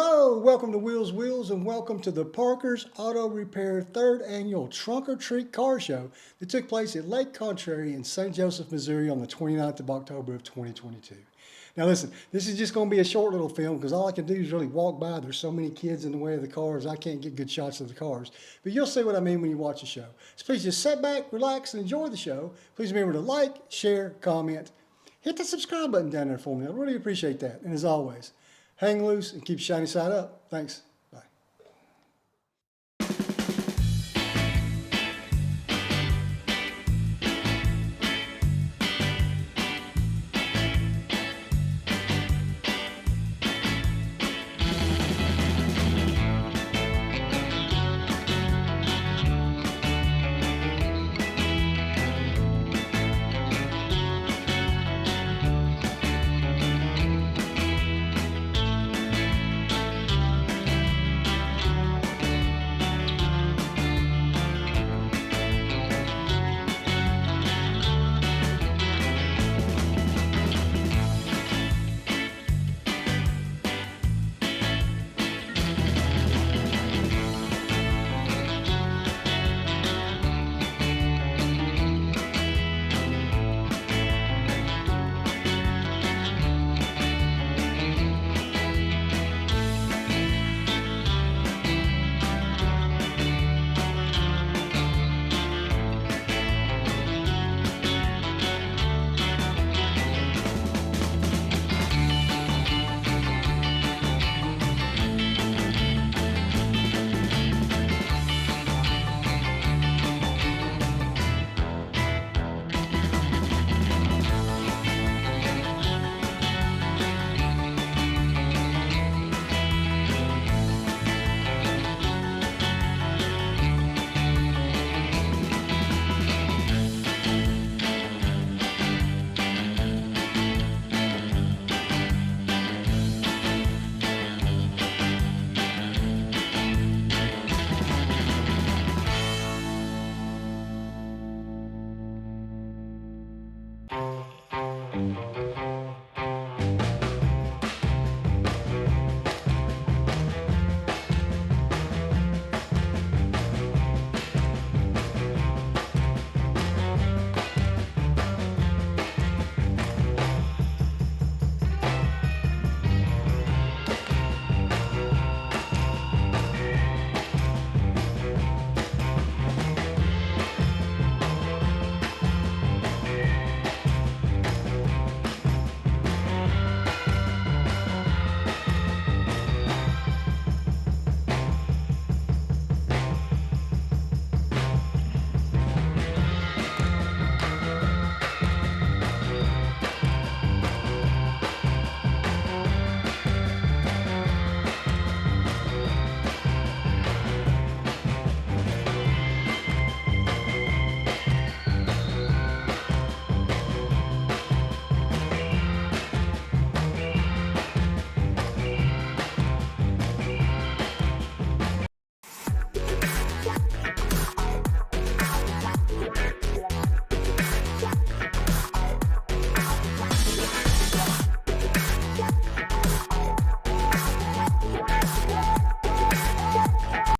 Hello, welcome to Wheels, and welcome to the Parker's Auto Repair 3rd Annual Trunk or Treat Car Show that took place at Lake Contrary in St. Joseph, Missouri on the 29th of October of 2022. Now listen, this is just going to be a short little film because all I can do is really walk by. There's so many kids in the way of the cars, I can't get good shots of the cars. But you'll see what I mean when you watch the show. So please just sit back, relax, and enjoy the show. Please remember to like, share, comment. Hit the subscribe button down there for me. I really appreciate that. And as always, hang loose and keep shiny side up. Thanks.